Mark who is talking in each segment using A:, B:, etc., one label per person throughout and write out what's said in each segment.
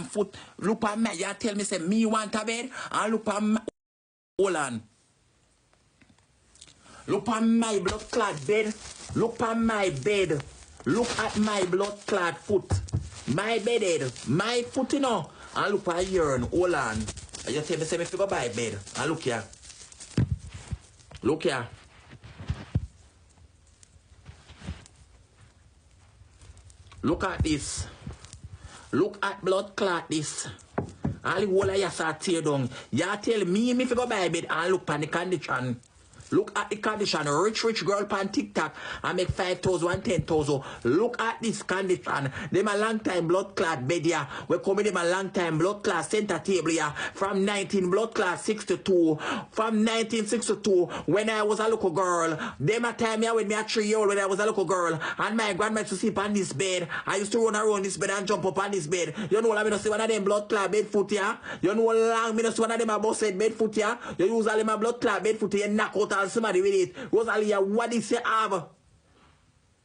A: foot. Look at me. You tell me say me want a bed. And look at my. Hold on. Look at my blood clot bed. Look at my bed. Look at my blood clot foot. My bed. My foot, you know. And look at urine. Hold on. You tell me say me fi go buy bed. And look here. Look here. Look at this. Look at blood clot this. All the whole of you start tear down. You tell me if you go buy bed and look at the condition. Look at the condition. Rich girl on TikTok and make 5,000 and 10,000. Look at this condition. Them a long time blood clot bed here. We come in them a long time blood clot center table here. From 19 blood clot 62. From 1962 when I was a little girl. Them a time here with me at 3 years old when I was a little girl. And my grandma used to sleep on this bed. I used to run around this bed and jump up on this bed. You know what I mean? See one of them blood clot bed foot here. You know how long me see one of them a busted bed foot here. You use all them a blood clot bed foot here. Knock out somebody with it. Rosealee, what is you have?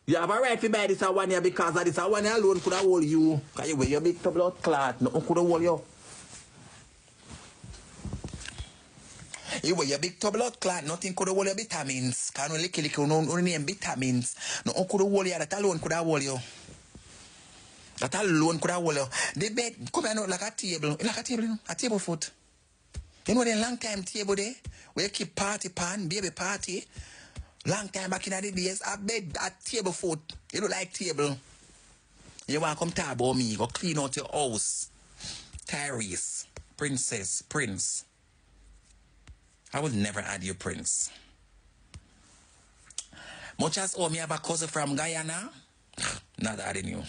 A: You have a right to buy this one here because of this one here alone could have hold you. Because you wear your big blood clot. Nothing could have hold you. You wear your big blood clot. Nothing could have hold your vitamins. Can only kill you. Only name vitamins. Nothing could have hold you. That alone could have hold you. That alone could have hold you. The bed come here like a table. Like a table, you know? A table foot. You know the long time table there? Where you keep party pan, baby party. Long time back in the days, a bed, a table foot. You don't like table. You want to come talk about me, go clean out your house. Tyrese, princess, prince. I will never add you prince. Much as me have a cousin from Guyana, not adding you.